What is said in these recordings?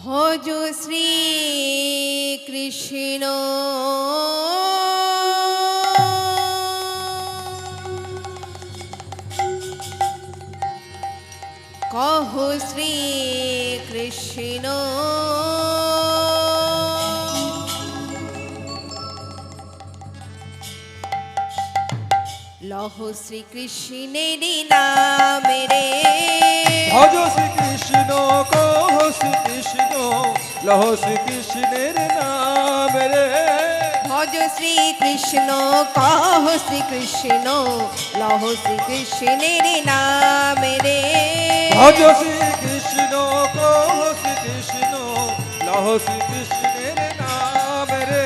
ভজ শ্রী কৃষ্ণ কহ শ্রী কৃষ্ণ লহ শ্রী কৃষ্ণের নাম রে ভজ শ্রী কৃষ্ণ কহ শ্রী কৃষ্ণ লহ শ্রী কৃষ্ণের নাম রে ভজ শ্রী কৃষ্ণ কহ শ্রী কৃষ্ণ লহ শ্রী কৃষ্ণের নাম রে ভজ শ্রী কৃষ্ণ কহ শ্রী কৃষ্ণ লহ শ্রী কৃষ্ণের নাম রে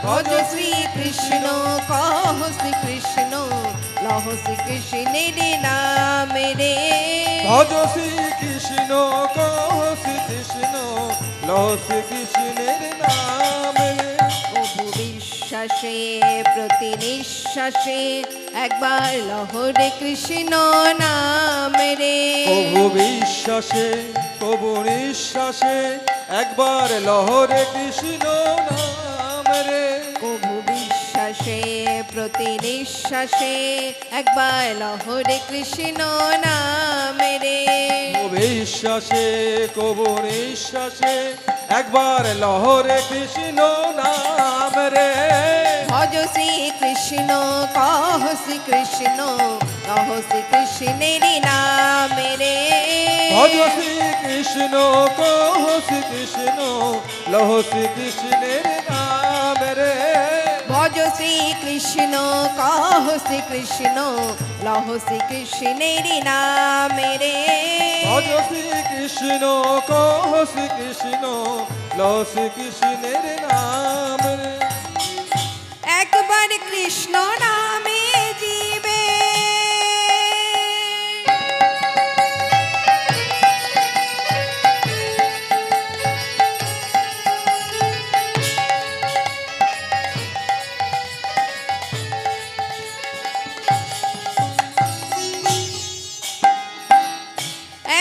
ভজ শ্রী কৃষ্ণ কহ শ্রী কৃষ্ণ লহ শ্রী কৃষ্ণের নাম রে ভজ শ্রী কৃষ্ণ কহ শ্রী কৃষ্ণ লহ শ্রী কৃষ্ণের নাম রে প্রভু বিশ্বাসে প্রতি নিঃশ্বাসে একবার লহরে কৃষ্ণ নাম রে প্রভু বিশ্বাসে প্রভু নিঃশ্বাসে একবার লহরে কৃষ্ণ নাম রে প্রভু বিশ্বাসে প্রতি নিঃশ্বাসে একবার লহরে কৃষ্ণ নাম রে বিশ্বাসে কবু নিঃশ্বাসে একবার লহরে কৃষ্ণ নাম রে ভজ শ্রী কৃষ্ণ কহ শ্রী কৃষ্ণ কহ শ্রী কৃষ্ণের নাম রে ভজ শ্রী কৃষ্ণ কহ শ্রী কৃষ্ণ লহ শ্রী কৃষ্ণের নাম রে ভজ শ্রী কৃষ্ণ কহ শ্রী কৃষ্ণ লহ শ্রী কৃষ্ণের নাম রে ভজ শ্রী কৃষ্ণ কহ শ্রী কৃষ্ণ লহ শ্রী কৃষ্ণের নাম রে একবার কৃষ্ণ নামে জীবে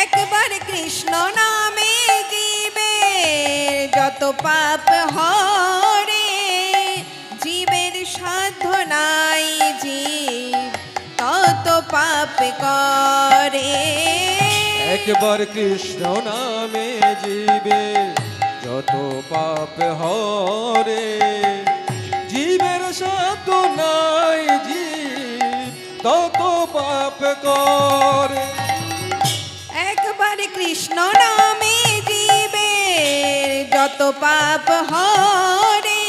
একবার কৃষ্ণ নামে জীবে যত পাপ হরে জীবের সাধ্য নাই জীব তত পাপ করে একবার কৃষ্ণ নামে জীবে যত পাপ হরে জীবের সাধ্য নাই জীব তত পাপ করে একবার কৃষ্ণ নামে জীবের যত পাপ হরে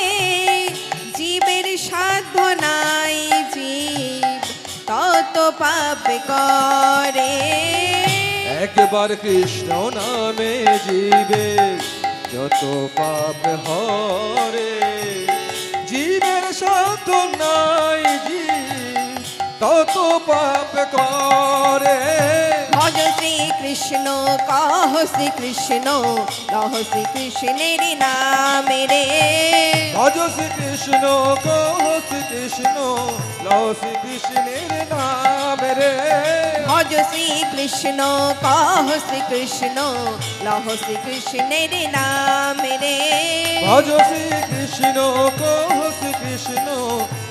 জীবের সাধ্য নাই জীব তত পাপ করে একবার কৃষ্ণ নামে জীবে যত পাপ হরে জীবের সাধ্য নাই জীব তত পাপ করে ভজ শ্রী কৃষ্ণ কহ শ্রী কৃষ্ণ লহ শ্রী কৃষ্ণের নাম রে ভজ শ্রী কৃষ্ণ কহ শ্রী কৃষ্ণ লহ শ্রী কৃষ্ণের নাম রে ভজ শ্রী কৃষ্ণ কহ শ্রী কৃষ্ণ লহ শ্রী কৃষ্ণের নাম রে ভজ শ্রী কৃষ্ণ কহ শ্রী কৃষ্ণ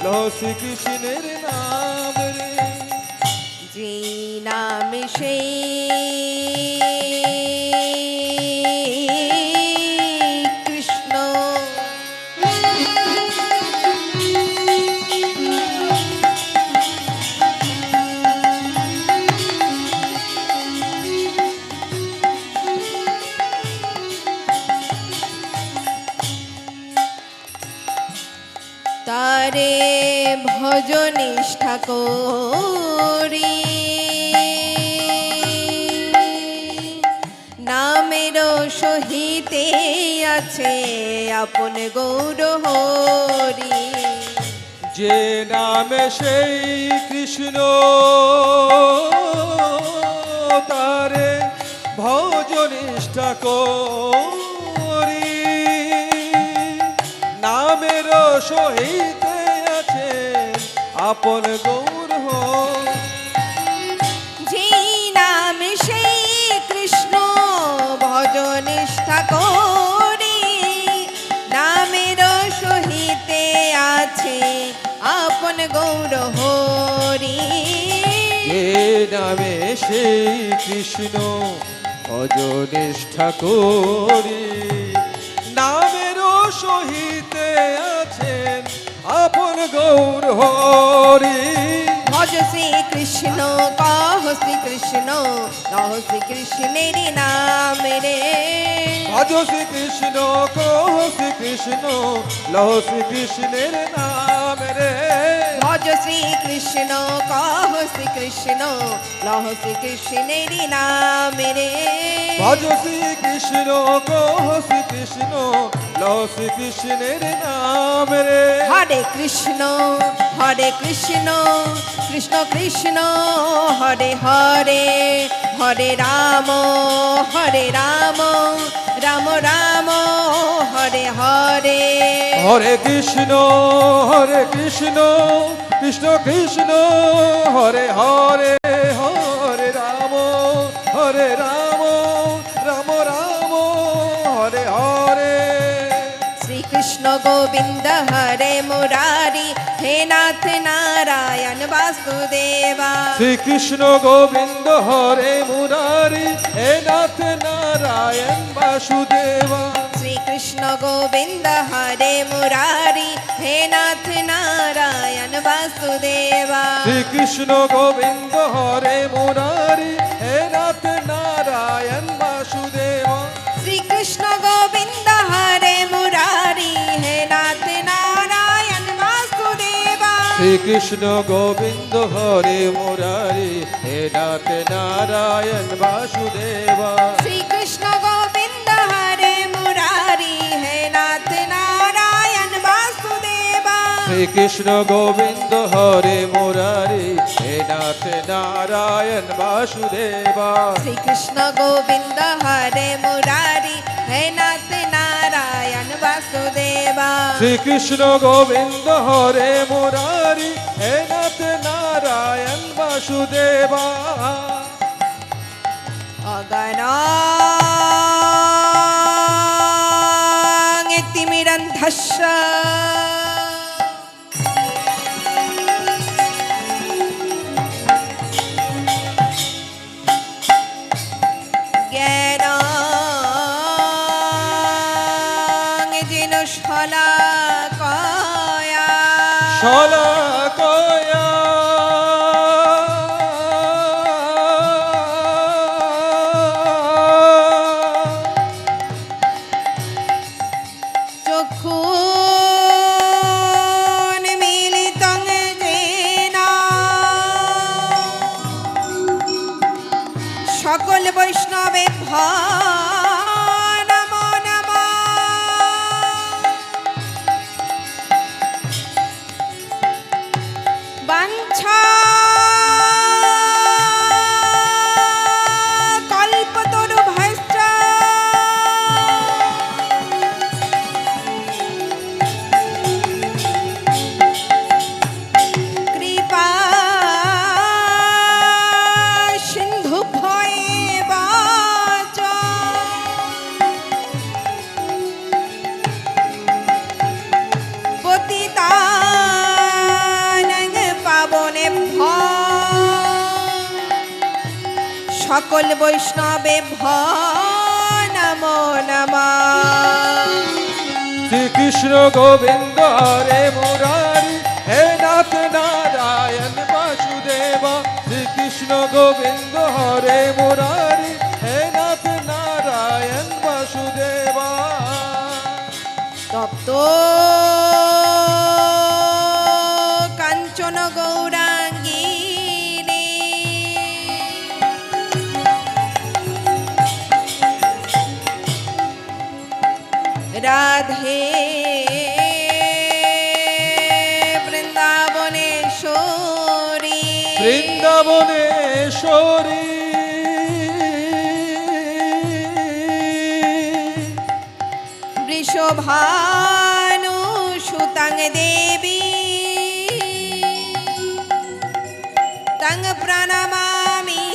লহ শ্রী কৃষ্ণের নাম রে যে নাম সেই কৃষ্ণ তারে ভজ নিষ্ঠা করি নামের সহিতে আছে আপন গৌর হরি যে নামে সেই কৃষ্ণ তারে ভজ নিষ্ঠা করি নামের সহিতে আছে আপন গৌর হরি যেই নাম সেই কৃষ্ণ ভজ নিষ্ঠা করি গৌর হরি। এ নামে সেই কৃষ্ণ অজনিষ্ঠা করি, নামেরও সহিতে আছেন আপন গৌর হরি। ভজ শ্রী কৃষ্ণ কহ শ্রী কৃষ্ণ লহ শ্রী কৃষ্ণের নাম রে। ভজ শ্রী কৃষ্ণ কহ শ্রী কৃষ্ণ লহ শ্রী কৃষ্ণের নাম রে। ভজ শ্রী কৃষ্ণ কহ শ্রী কৃষ্ণ লহ শ্রী কৃষ্ণের নাম রে। ভজ শ্রী কৃষ্ণ কহ শ্রী কৃষ্ণ লহ শ্রী কৃষ্ণের নাম রে। হরে কৃষ্ণ কৃষ্ণ কৃষ্ণ হরে হরে, হরে রাম রাম রাম হরে হরে। হরে কৃষ্ণ কৃষ্ণ কৃষ্ণ হরে হরে, হরে রাম রাম রাম হরে হরে। শ্রীকৃষ্ণ গোবিন্দ হরে মুরারি, হে নাথ নারায়ণ বাসুদেবা। শ্রীকৃষ্ণ গোবিন্দ হরে মুরারি, হে নাথ নারায়ণ বাসুদেবা। শ্রীকৃষ্ণ গোবিন্দ হরে মুরারি, হে নাথ নারায়ণ বাসুদেবা। শ্রীকৃষ্ণ গোবিন্দ হরে মুরারি, হে নাথ নারায়ণ বাসুদেবা। শ্রীকৃষ্ণ গোবিন্দ হরে মুরারি, হে নাথ নারায়ণ বাসুদেবা। শ্রীকৃষ্ণ গোবিন্দ হরে মুরারি, হে নাথ নারায়ণ বাসুদেবা। শ্রীকৃষ্ণ গোবিন্দ হরে মুরারি, হে নাথ নারায়ণ বাসুদেবা। শ্রীকৃষ্ণ গোবিন্দ হরে মুরারি, হে নাথ নারায়ণ বাসুদেবা। শ্রীকৃষ্ণ গোবিন্দ হরে মুরারি, হে নাথ নারায়ণ বাসুদেবা। শ্রীকৃষ্ণ গোবিন্দ হরে মুরারি, হে নাথ নারায়ণ বাসুদেবা। অগণাং তিমিরন্ধস্য জ্ঞানাং যেন শলাকায়া শলাকায়া চক্ষুন্মিলিতং যেন সকল বৈষ্ণবে নমো নমঃ। বাঞ্ছা কল্পতরুভ্যশ্চ কৃপা সিন্ধুভ্যো এব চ পতিতানাং পাবনেভ্যো সকল বৈষ্ণবেভ্যো নমো নমঃ। শ্রীকৃষ্ণ গোবিন্দ হরে মুরারি, হে নাথ নারায়ণ বাসুদেবা। শ্রীকৃষ্ণ গোবিন্দ হরে মুরারি, হে নাথ নারায়ণ বাসুদেবা। তপ্ত কাঞ্চন গৌরাঙ্গিনী রাধে বৃন্দাবনেশ্বরী বৃন্দাবনেশ্বরী বৃষভানু সুতাং দেবী তং প্রণমামি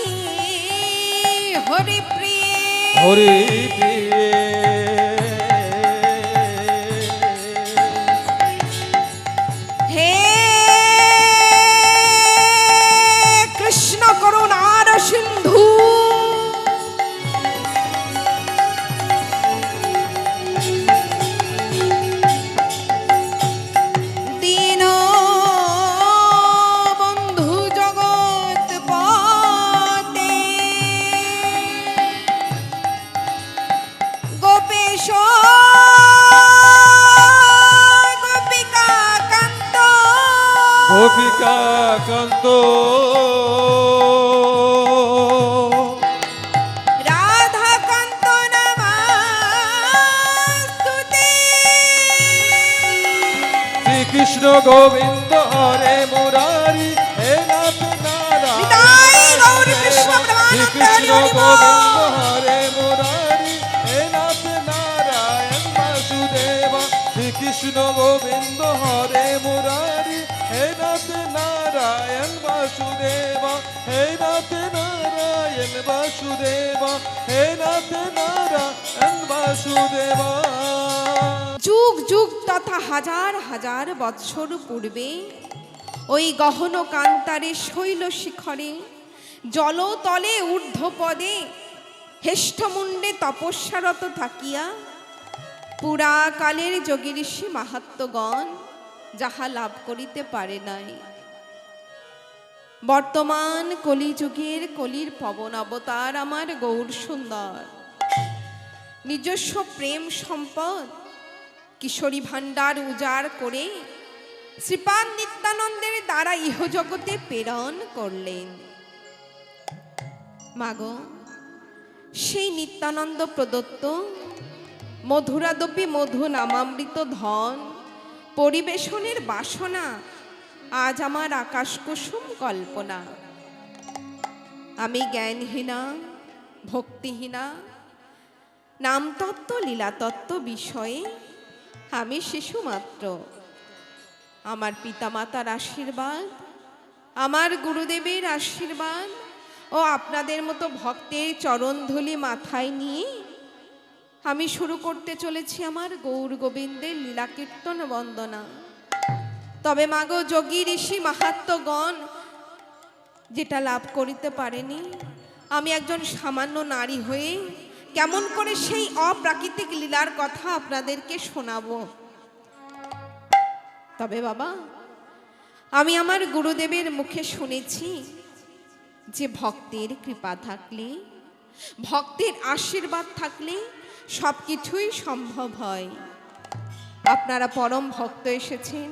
হরিপ্রিয়ে। হরি প্রিয়ে হে গোপীশ গোপিকা কান্ত গোপিকা কান্ত রাধা কান্ত নমস্তুতে শ্রীকৃষ্ণ গোবিন্দ হরে মুরারি হে নাথ নিতাই গৌর কৃষ্ণ প্রেমানন্দ হরি বল শ্রীকৃষ্ণ গোবিন্দ হরে মুরারি হে নাথ নারায়ণ বাসুদেবা হে নাথ নারায়ণ বাসুদেবা। যুগ যুগ তথা হাজার হাজার বৎসর পূর্বে ওই গহন কান্তারে শৈল শিখরে জলতলে ঊর্ধ্বপদে হেষ্টমুণ্ডে তপস্যারত থাকিয়া পুরাকালের যোগী ঋষি মাহাত্মগণ যাহা লাভ করিতে পারে নাই, বর্তমান কলিযুগের কলির পবন অবতার আমার গৌর সুন্দর নিজস্ব প্রেম সম্পদ কিশোরী ভাণ্ডার উজাড় করে শ্রীপাদ নিত্যানন্দের দ্বারা ইহজগতে প্রেরণ করলেন। মাগো, সেই নিত্যানন্দ প্রদত্ত মধুরাদপি মধু নামামৃত ধন পরিবেশনের বাসনা আজ আমার আকাশ কুসুম কল্পনা। আমি জ্ঞানহীনা ভক্তিহীনা, নামতত্ত্ব লীলাতত্ত্ব বিষয়ে আমি শিশু মাত্র। আমার পিতামাতার আশীর্বাদ, আমার গুরুদেবের আশীর্বাদ ও আপনাদের মতো ভক্তের চরণধূলি মাথায় নিয়ে আমি শুরু করতে চলেছি আমার গৌর গোবিন্দের লীলা কীর্তন বন্দনা। তবে মাগো, যোগী ঋষি মাহাত্মগণ যেটা লাভ করিতে পারেনি, আমি একজন সামান্য নারী হয়ে কেমন করে সেই অপ্রাকৃতিক লীলার কথা আপনাদেরকে শোনাবো। তবে বাবা, আমি আমার গুরুদেবের মুখে শুনেছি যে ভক্তের কৃপা থাকলে, ভক্তের আশীর্বাদ থাকলে সব কিছুই সম্ভব হয়। আপনারা পরম ভক্ত এসেছেন,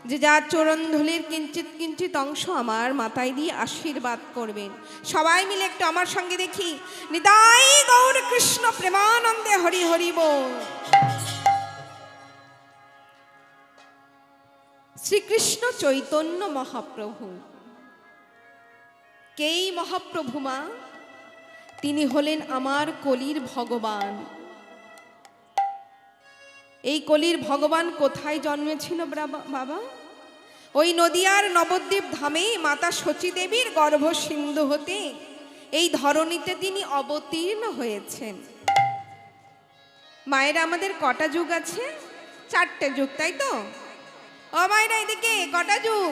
যে যার চরণধূলির কিঞ্চিত কিঞ্চিত অংশ আমার মাথায় দিয়ে আশীর্বাদ করবেন। সবাই মিলে একটু আমার সঙ্গে দেখি, নিতাই গৌর কৃষ্ণ প্রেমানন্দে হরি হরি বল। শ্রীকৃষ্ণ চৈতন্য মহাপ্রভু। কেই মহাপ্রভু মা? তিনি হলেন আমার কলির ভগবান। এই কলির ভগবান কোথায় জন্মেছিল বাবা? ওই নদিয়ার নবদ্বীপ ধামে মাতা সচী দেবীর গর্ভ সিন্ধু হতে এই ধরণীতে তিনি অবতীর্ণ হয়েছেন। মায়েরা, আমাদের কটা যুগ আছে? 4টে যুগ, তাই তো? ও মায়েরা, এদিকে কটা যুগ?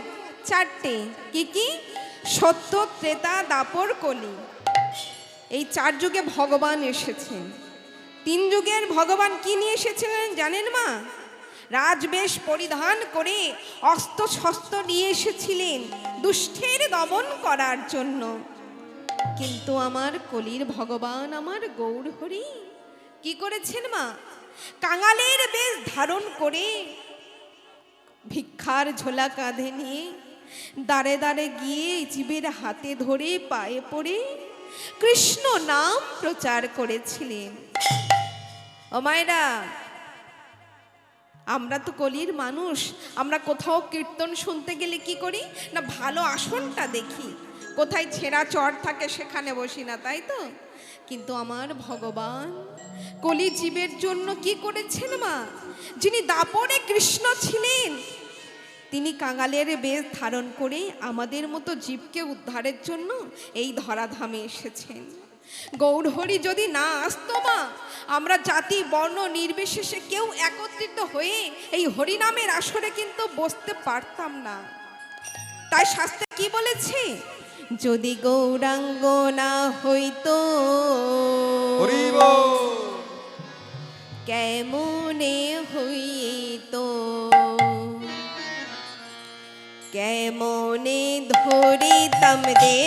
4টে। কি কি? সত্য, ত্রেতা, দাপর, কলি। এই 4 যুগে ভগবান এসেছেন। 3 যুগের ভগবান কি নিয়ে এসেছিলেন জানেন মা? রাজবেশ পরিধান করে অস্ত্র শস্ত্র নিয়ে এসেছিলেন দুষ্টের দমন করার জন্য। কিন্তু আমার কলির ভগবান আমার গৌর হরি কি করেছেন মা? কাঙালের বেশ ধারণ করে ভিক্ষার ঝোলা কাঁধে নিয়ে দাঁড়ে দাঁড়ে গিয়ে জীবের হাতে ধরে পায়ে পড়ে কৃষ্ণ নাম প্রচার করেছিলেন। ও মায়েরা, আমরা তো কলির মানুষ, আমরা কোথাও কীর্তন শুনতে গেলে কি করি না, ভালো আসনটা দেখি, কোথায় ছেঁড়া চট থাকে সেখানে বসি না, তাই তো? কিন্তু আমার ভগবান কলি জীবের জন্য কি করেছেন মা? যিনি দাপরে কৃষ্ণ ছিলেন, তিনি কাঙালের বেশ ধারণ করে আমাদের মতো জীবকে উদ্ধারের জন্য এই ধরাধামে এসেছেন। গৌরহরি যদি না আসতো মা, আমরা জাতি বর্ণ নির্বিশেষে কেউ একত্রিত হয়ে এই হরিনামের আসরে কিন্তু বসতে পারতাম না। তাই শাস্ত্রে কি বলেছে? যদি গৌরাঙ্গ না হইতো কেমনে হইতো, কেমনে ধরিতাম রে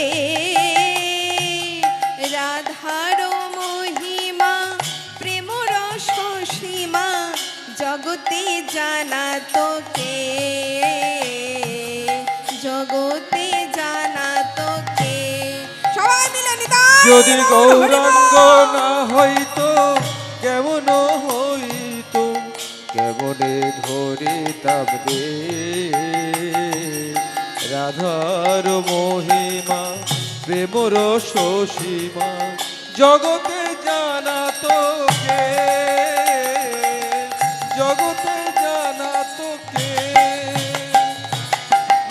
রাধার মহিমা প্রেম রস সীমা জগতে জানা তোকে, জগতে জানা তোকে। সবাই মিলে নিতাই যদি গৌর হরি গৌরাঙ্গ বল। না হইতো কেমন হইতো, কেমনে ধরিতাম রে রাধার মহিমা প্রেমর সীমা জগতে জানা তোকে, জগতে জানা তোকে।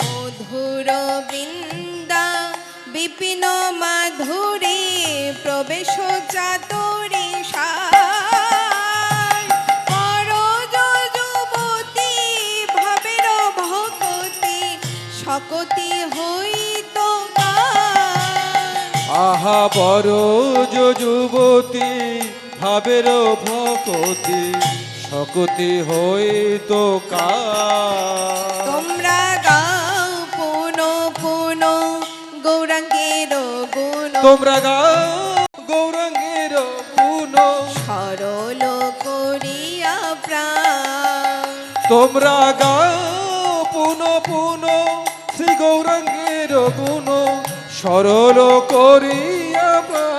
মধুর বৃন্দা বিপিন মাধুরী প্রবেশ চাতুরী সার, করজ যুবতী ভাবের ভকতি সকতি হইত কার। আহা বড় যুবতী ভাবের ভকতি সকতি হইতো কার। তোমরা গাও পুন পুন গৌরাঙ্গের গুণ, তোমরা গাও গৌরাঙ্গের গুণ, সরল করিয়া প্রাণ। তোমরা গাও পুন পুন শ্রী গৌরাঙ্গের গুণ, সরল করিয়া প্রাণ।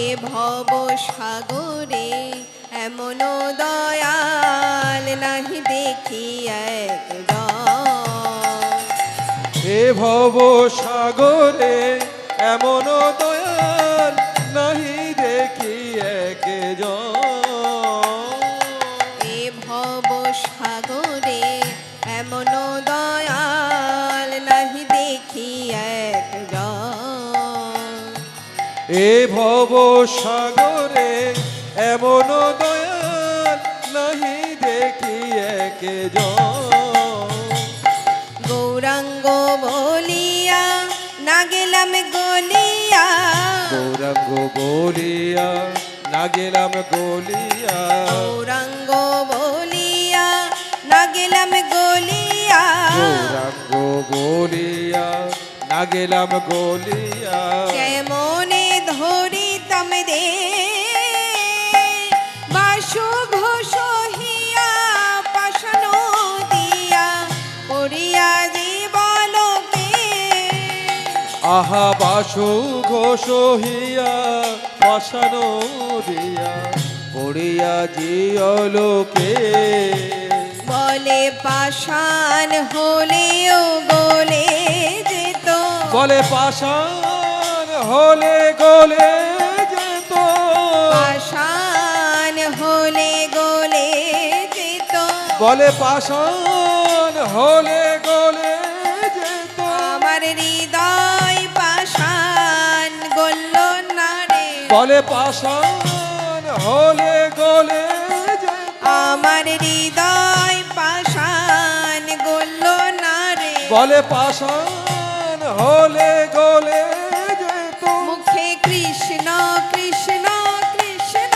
এ ভব সাগরে এমন দয়াল নাহি দেখি একজন। এ ভব সাগরে এমন দয়াল নাহি দেখি একজন। এ ভব সাগরে এমন দয়াল নাহি দেখি একজন। এ ভব সাগরে এমন দয়াল নাহি দেখি একজন। গৌরাঙ্গ বলিয়া না গেলাম গলিয়া, গৌরাঙ্গ বলিয়া না গেলাম গলিয়া, গৌরাঙ্গ বলিয়া না গেলাম গলিয়া। গৌরাঙ্গ বলিয়া না গেলাম গলিয়া। কেমনে ধরিতাম রে বাসু ঘোষ হিয়া পাশান দিয়া করিয়া জীবলোকে। আহা বাসু ঘোষ হিয়া পাশানো দিয়া পড়িয়া জিয়লোকে। বলে পাষাণ হলেও গলে যেত, বলে পাষাণ হলে গলে যেত, পাষাণ হলে গলে যেত। বলে পাষাণ হলে গলে যেত। আমার হৃদয় পাষাণ গল্ল না রে, বলে পাষাণ হলে গলে যেত। আমার হৃদয় পাষাণ গল্ল না রে। বলে পাষাণ হলে গলে যেত। মুখে কৃষ্ণ কৃষ্ণ কৃষ্ণ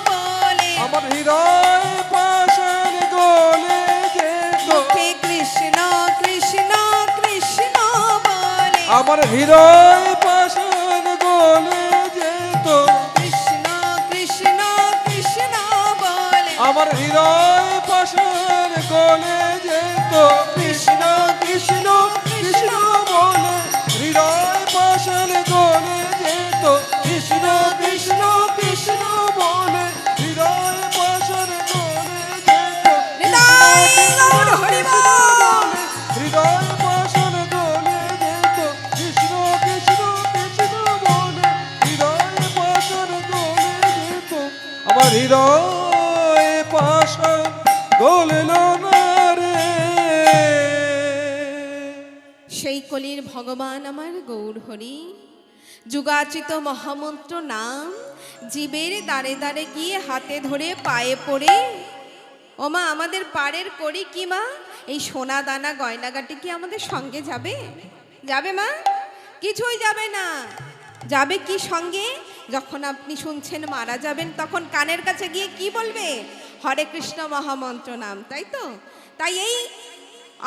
বলে, আমার হৃদয় পাষাণ গলে যেত। মুখে কৃষ্ণ কৃষ্ণ কৃষ্ণ বলে, আমার হৃদয় পাষাণ গলে যেত। কৃষ্ণ কৃষ্ণ কৃষ্ণ বলে, আমার হৃদয় পাষাণ গলে যেত। কৃষ্ণ কৃষ্ণ কৃষ্ণ বলে হৃদয় পাষাণ গলে যেত। কৃষ্ণ কৃষ্ণ কৃষ্ণ বলে হৃদয় পাষাণ গলে যেত। নিতাই গৌর হরি বল। হৃদয় পাষাণ গলে যেত। কৃষ্ণ কৃষ্ণ কৃষ্ণ বলে হৃদয় পাষাণ গলে যেত। আমার হৃদয় পাষাণ গলিল না রে। সেই কলির ভগবান আমার গৌর হরি, যুগাচিত মহামন্ত্র নাম জীবের দ্বারে দ্বারে গিয়ে হাতে ধরে পায়ে পড়ে। ও মা, আমাদের পাড়ের করি কি মা? এই সোনা দানা গয়নাগাটি কি আমাদের সঙ্গে যাবে? যাবে মা? কিছুই যাবে না। যাবে কি সঙ্গে? যখন আপনি শুনছেন মারা যাবেন, তখন কানের কাছে গিয়ে কি বলবে? হরে কৃষ্ণ মহামন্ত্র নাম, তাই তো? তাই এই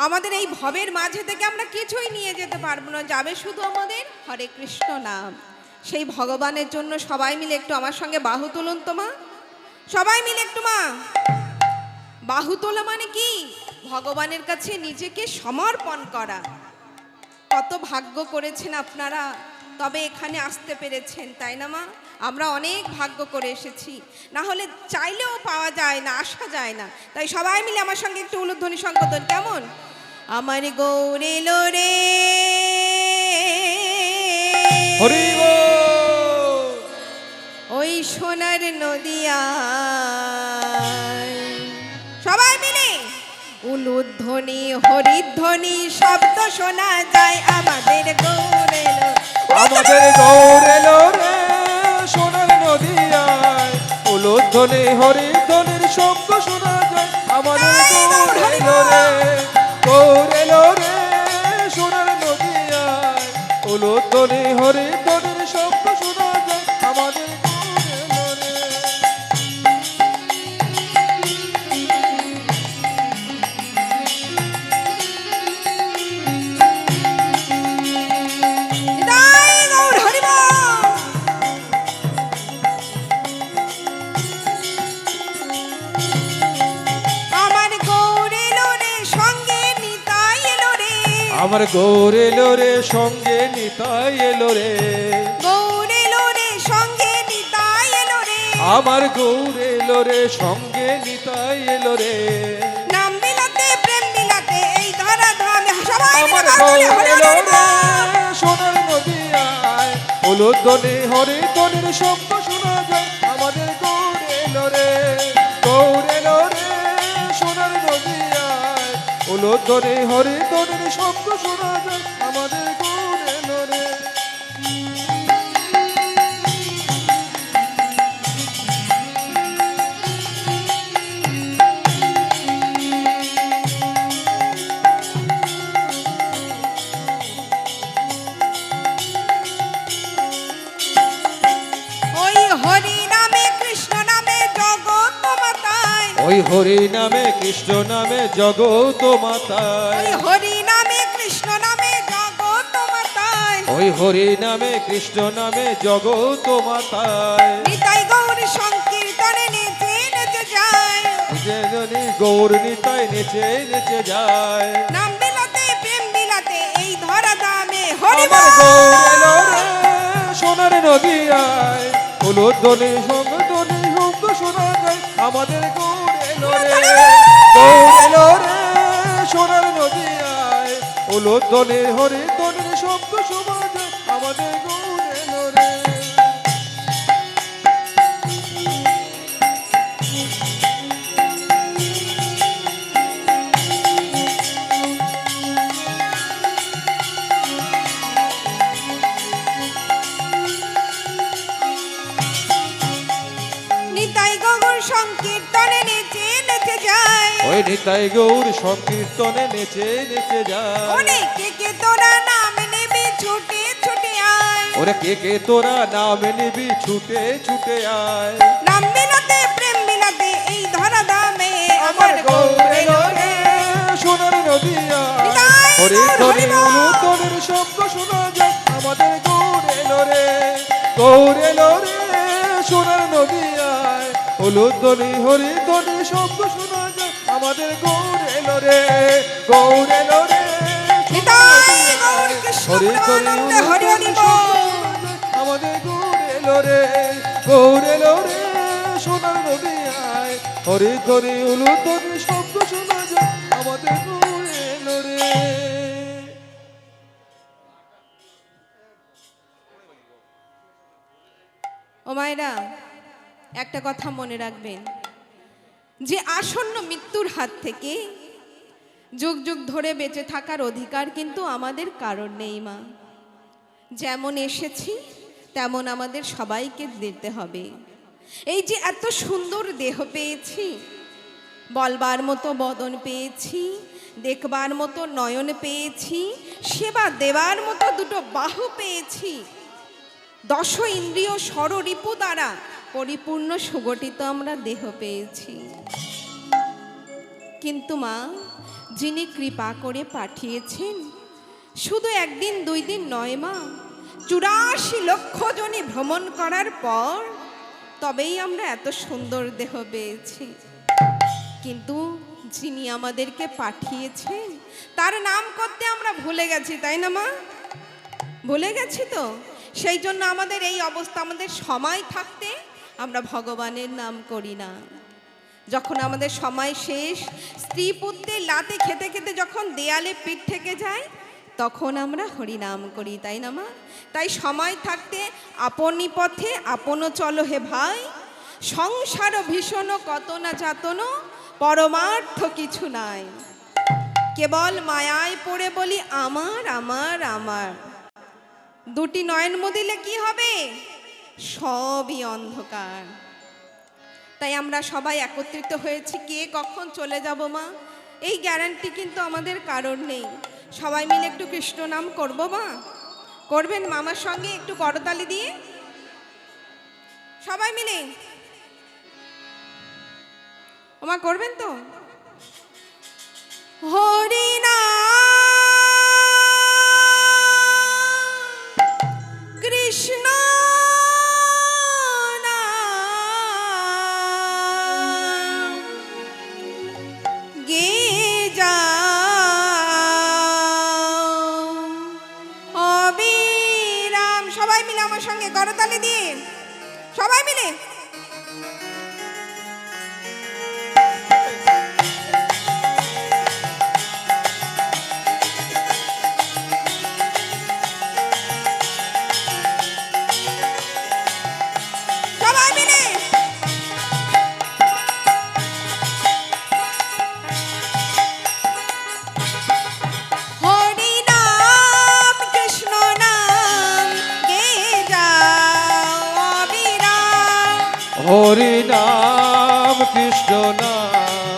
আমাদের এই ভবের মাঝে থেকে আমরা কিছুই নিয়ে যেতে পারবো না, যাবে শুধু আমাদের হরে কৃষ্ণ নাম। সেই ভগবানের জন্য সবাই মিলে একটু আমার সঙ্গে বাহু তুলুন তো মা। সবাই মিলে একটু মা বাহু তোলা মানে কি? ভগবানের কাছে নিজেকে সমর্পণ করা। কত ভাগ্য করেছেন আপনারা, তবে এখানে আসতে পেরেছেন, তাই না মা? আমরা অনেক ভাগ্য করে এসেছি, না হলে চাইলেও পাওয়া যায় না, আসা যায় না। তাই সবাই মিলে আমার সঙ্গে একটু উলুধ্বনি সংকোধন। কেমন? আমার গৌর এলো রে, হরি বল। ওই সোনার নদিয়া। সবাই মিলে উলুধ্বনি হরিধ্বনি শব্দ শোনা যায়। আমাদের গৌর এলো, আমাদের গৌর এলো রে সোনার নদিয়ায়, উলুধ্বনি হরিধ্বনির শব্দ শোনা যায়। আমাদের গৌর এলো রে, গৌর এলো রে সোনার নদিয়ায়, উলুধ্বনি হরিধ্বনির শব্দ শোনা যায়। আমাদের গৌর এলো রে। জয় গৌর হরি বল। আমার গৌর এলো রে, সঙ্গে নিতাই এলো রে। আমার গৌর এলো রে, সঙ্গে নিতাই এলো রে। গৌর এলো রে, সঙ্গে নিতাই এলো রে। আমার গৌর এলো রে, সঙ্গে নিতাই এলো রে। নাম বিলাতে প্রেম বিলাতে এই ধরা ধামে সবাই আমার মিলে গৌর হরি এলো হরি রে বল। সোনার নদিয়ায়, উলুধ্বনি হরিধ্বনির শব্দ শোনা যায়। আমাদের গৌর এলো রে, গৌর এলো রে সোনার নদিয়ায়, উলুধ্বনি হরিধ্বনির শব্দ শোনা যায়। আমাদের গৌর এলো রে। ওই হরি নামে কৃষ্ণ নামে জগৎ মাতায়। ওই হরি নামে কৃষ্ণ নামে জগত মাতায়, ওই হরি নামে কৃষ্ণ নামে জগৎ মাতায়। ওই হরি নামে কৃষ্ণ নামে জগত মাতায়। নিতাই গৌর সংকীর্তনে নেচে নেচে যায়। যে জনি গৌর নিতাই নেচে নেচে যায়। নাম বিলাতে প্রেম বিলাতে এই ধরা দামে হরি আমার বল। গৌর এলো রে সোনার নদিয়ায়, উলুধ্বনি সংধ্বনি শব্দ শোনা যায়। আমাদের গৌর এলো রে, গৌর এলো রে সোনার নদিয়ায়, উলুধ্বনি হরিধ্বনির শব্দ শোনা যায়। আমাদের গৌর এলো রে। নিতাই গৌর সংকীর্তনে নেচে নেচে যায়। ওই নিতাই গৌর সংকীর্তনে নেচে নেচে যায়। অনেকে কে তোরা নাম নেবে ছুটে ছুটে আয়। ওরে কে কে তোরা নাম নিবি ছুটে ছুটে আয়। নাম বিলাতে প্রেম বিলাতে এই ধরা দামে আমার গৌর এলো রে সোনার নদিয়ায়, নিতাই হরিধ্বনি গৌর হরি বল। উলুধ্বনির শব্দ শোনা যায়। আমাদের গৌর এলো রে, গৌর এলো রে সোনার নদিয়ায়, উলুধ্বনি হরিধ্বনির শব্দ শোনা যায়। আমাদের গৌর এলো রে, গৌর এলো রে নিতাই গৌর কৃষ্ণ হরিধ্বনি প্রেমানন্দে হরি হরি উলুধ্বনির বল। শব্দ শোনা যায়। আমাদের গৌর এলো রে, গৌর এলো রে সোনার নদিয়ায়, হরিধ্বনি উলুধ্বনির শব্দ শোনা যায়। আমাদের গৌর এলো রে। ও মায়েরা, একটা কথা মনে রাখবেন যে আসন্ন মৃত্যুর হাত থেকে যুগ যুগ ধরে বেঁচে থাকার অধিকার কিন্তু আমাদের কারণ নেই মা। যেমন এসেছি তেমন আমাদের সবাইকে দিতে হবে। এই যে এত সুন্দর দেহ পেয়েছি, বলবার মতো বদন পেয়েছি, দেখবার মতো নয়ন পেয়েছি, সেবা দেবার মতো দুটো বাহু পেয়েছি, দশ ইন্দ্রিয় ষড়রিপু দ্বারা পরিপূর্ণ সুগঠিত আমরা দেহ পেয়েছি। কিন্তু মা, যিনি কৃপা করে পাঠিয়েছেন, শুধু একদিন দুই দিন নয় মা, ৮৪ লক্ষ জনই ভ্রমণ করার পর তবেই আমরা এত সুন্দর দেহ পেয়েছি। কিন্তু যিনি আমাদেরকে পাঠিয়েছেন তার নাম করতে আমরা ভুলে গেছি, তাই না মা? ভুলে গেছি তো, সেই জন্য আমাদের এই অবস্থা। আমাদের সময় থাকতে আমরা ভগবানের নাম করি না। যখন আমাদের সময় শেষ, স্ত্রী পুত্রের লাতে খেতে খেতে যখন দেয়ালে পিঠ থেকে যায়, তখন আমরা হরিনাম করি, তাই না মা? তাই সময় থাকতে আপনি পথে আপন চলো হে ভাই, সংসার ভীষণ কত না যাতন, পরমার্থ কিছু নাই, কেবল মায়ায় পড়ে বলি আমার আমার আমার। দুটি নয়ন মুদিলে কি হবে? সবই অন্ধকার। তাই আমরা সবাই একত্রিত হয়েছি। কে কখন চলে যাব মা, এই গ্যারান্টি কিন্তু আমাদের কারণ নেই। সবাই মিলে একটু কৃষ্ণ নাম করবো মা? করবেন মামার সঙ্গে একটু করতালি দিয়ে সবাই মিলে? ওমা করবেন তো? হরি নাম কৃষ্ণ নাম গে যাও অবিরাম। সবাই মিলে আমার সঙ্গে করতালি দিয়ে সবাই মিলে। হরি নাম কৃষ্ণ নাম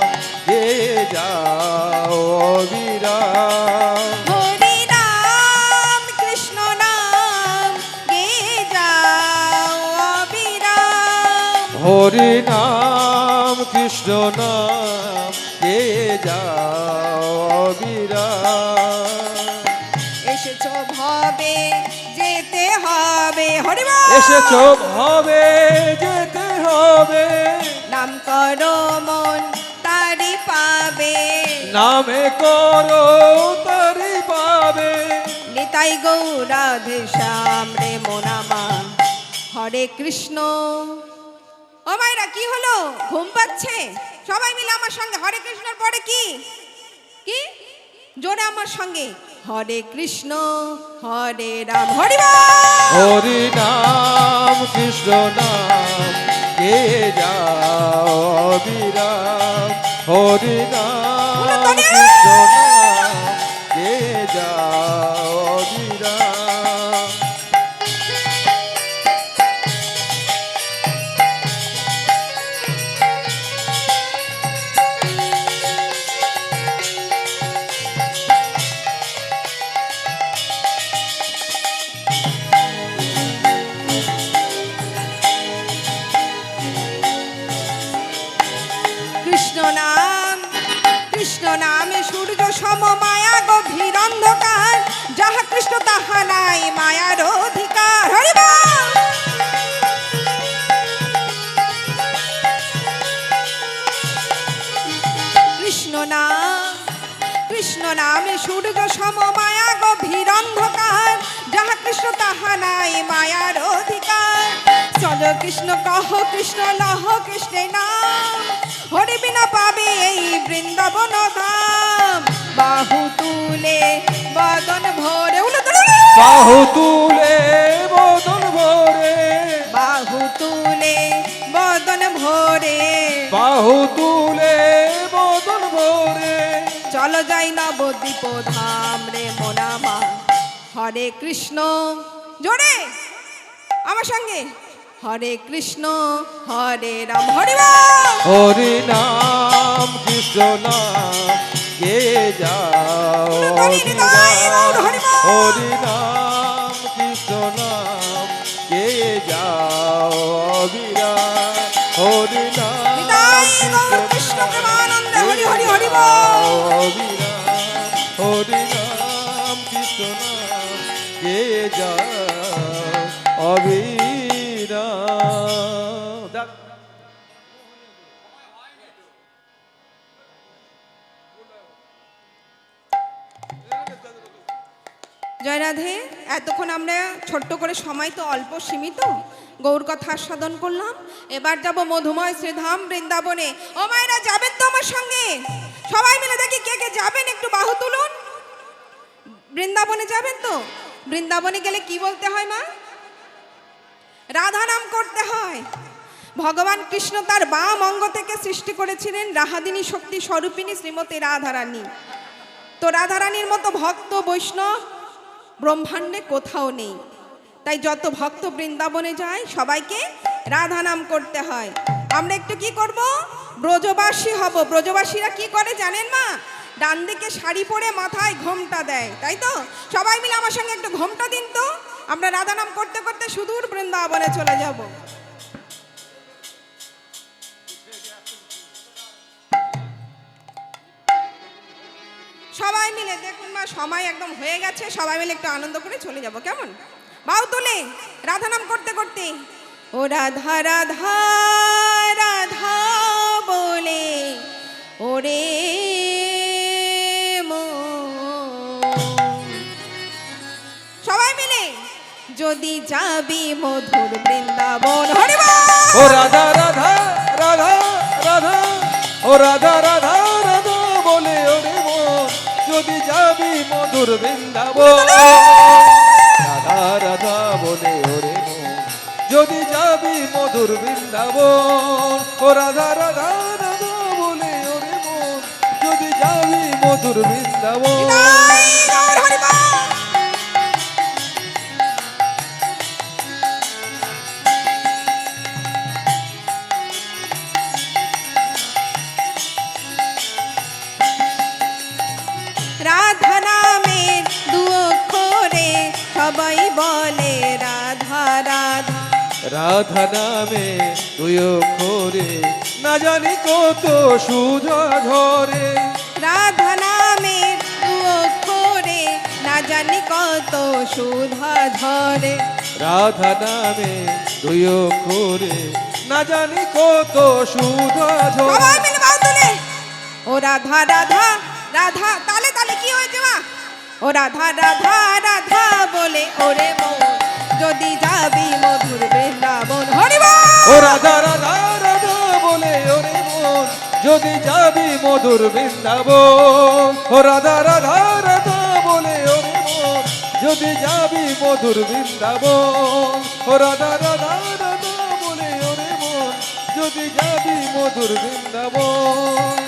গে যাও অবিরাম। হরি নাম কৃষ্ণ নাম গে যাও অবিরাম। হরি নাম কৃষ্ণ নাম গে যাও অবিরাম। এসেছো ভবে যেতে হবে, হরি বল। এসেছো ভবে যেতে হবে, নাম করো মন তারি পাবে, নামে করো তারি পাবে। নিতাই গৌর রাধে শ্যাম রে মোনামা, হরে কৃষ্ণ। ও মাইরা, কি হলো? ঘুম পাচ্ছে? সবাই মিলে আমার সঙ্গে হরে কৃষ্ণর পরে কি কি জোরে আমার সঙ্গে, হরে কৃষ্ণ হরে রাম হরি বল। হরি নাম কৃষ্ণ নাম গে যাও অবিরাম। হরি নাম কৃষ্ণ নাম গে যাও অবিরাম। কৃষ্ণ নামে সূর্য সম মায়া গভীর অন্ধকার, যাহা কৃষ্ণ তাহা নাই মায়ার অধিকার, হরি বল। কৃষ্ণ নামে সূর্য সম মায়া গভীর অন্ধকার, যাহা কৃষ্ণ তাহা নাই মায়ার অধিকার। চলো কৃষ্ণ কহ কৃষ্ণ লহ কৃষ্ণের নাম, হরি বিনা পাবে এই বৃন্দাবন ধাম। বাহু তুলে বদন ভরে, বাহু তুলে বদন ভরে, বাহু তুলে বদন ভরে, বাহু তুলে বদন ভরে। চলো যাই নবদ্বীপ ধাম রে মোনামা, হরে কৃষ্ণ। জোরে আমার সঙ্গে, হরে কৃষ্ণ হরে রাম হরি বল। হরি নাম কৃষ্ণ নাম গে যাও অবিরাম। হরি নাম কৃষ্ণ নাম গে যাও অবিরাম। হরি নাম কৃষ্ণ নাম হরি হরি হরি বল। অবিরাম। হরি নাম কৃষ্ণ নাম গে যাও অবিরাম। জয় রাধে। এতক্ষণ আমরা ছোট্ট করে সময় তো অল্প সীমিত, গৌর কথা আস্বাদন করলাম। এবার যাব মধুময় শ্রীধাম বৃন্দাবনে। ও মায়েরা যাবেন তো আমার সঙ্গে? সবাই মিলে দেখি কে কে যাবেন, একটু বাহু তুলুন। বৃন্দাবনে যাবেন তো? বৃন্দাবনে গেলে কি বলতে হয় মা? রাধা নাম করতে হয়। ভগবান কৃষ্ণ তার বাম অঙ্গ থেকে সৃষ্টি করেছিলেন রাহাদিনী শক্তি স্বরূপিণী শ্রীমতী রাধারানী। তো রাধারানীর মতো ভক্ত বৈষ্ণব ব্রহ্মাণ্ডে কোথাও নেই। তাই যত ভক্ত বৃন্দাবনে যায় সবাইকে রাধা নাম করতে হয়। আমরা একটু কি করব? ব্রজবাসী হব। ব্রজবাসীরা কি করে জানেন মা? ডান দিকে শাড়ি পরে মাথায় ঘোমটা দেয়, তাই তো? সবাই মিলে আমার সঙ্গে একটু ঘোমটা দিন তো। আমরা রাধা নাম করতে করতে সুদূর বৃন্দাবনে চলে যাব। সবাই মিলে দেখুন মা, সময় একদম হয়ে গেছে, সবাই মিলে একটু আনন্দ করে চলে যাব, কেমন? বাউ তুলে রাধা নাম করতে করতে ও রাধা রাধা রাধা বলে ওরে সবাই মিলে যদি যাবি মধুর বৃন্দাবন। হরি বল। ও রাধা রাধা রাধা রাধা, ও রাধা রাধা রাধা বলে ওরে মন, যদি যাবি মধুর বৃন্দাবন। রাধা রাধা বলে ওরে মন, যদি যাবি মধুর বৃন্দাবন। ও রাধা রাধা রাধা বলে ওরে মন, যদি যাবি মধুর বৃন্দাবন। হরি বল। রাধা নামের দু অক্ষরে সবাই বলে রাধা রাধা। রাধা নামে তুই অক্ষরে না জানি কত সুধা ঝরে। রাধা নামের দু অক্ষরে না জানি কত সুধা ঝরে। রাধা নামে তুই অক্ষরে না জানি কত সুধা ঝরে। সবাই মিলে বাউ তুলে ও রাধা রাধা রাধা, তালে তালে কি হয়েছে মা? ও রাধা রাধা রাধা বলে ওরে মন, যদি যাবি মধুর বৃন্দাবন। হরি বল। ও রাধা রাধা রাধা বলে ওরে মন, যদি যাবি মধুর বৃন্দাবন। ও রাধা রাধা রাধা বলে ওরে মন, যদি যাবি মধুর বৃন্দাবন। ও রাধা রাধা রাধা বলে ওরে মন, যদি যাবি মধুর বৃন্দাবন।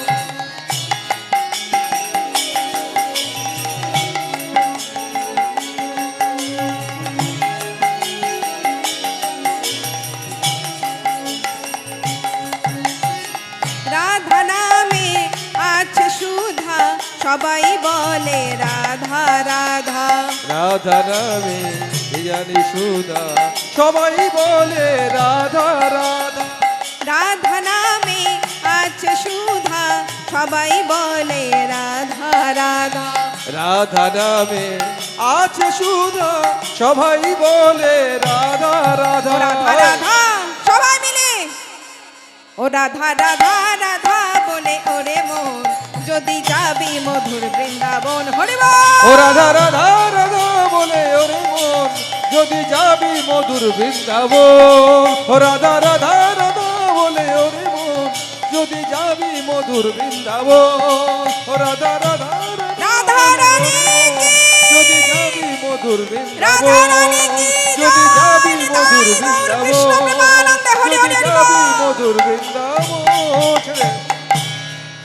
রাধা নামে আছে সুধা, সবাই বলে রাধা রাধা। রাধা নামে কি জানি সুধা, সবাই বলে রাধা রাধা। রাধা নামে আছে সুধা, সবাই বলে রাধা রাধা। রাধা নামে আছে সুধা, সবাই বলে রাধা রাধা। রাধা রাধা সবাই মিলে ও রাধা রাধা রাধা বলে ওরে মন, যদি যাবি মধুর বৃন্দাবন। হরি বল। ও রাধা রাধা রাধা বলে ওরে মন, যদি যাবি মধুর বৃন্দাবন। ও রাধা রাধা রাধা বলে ওরে মন, যদি যাবি মধুর বৃন্দাবন। ও রাধা রাধা রাধা রানী কি, যদি যাবি মধুর রাধা রানী বৃন্দাবন। কি, যদি যাবি মধুর জয় গৌর কৃষ্ণ বৃন্দাবন, প্রেমানন্দে। হরি যদি হরি যাবি বল। মধুর বৃন্দাবন।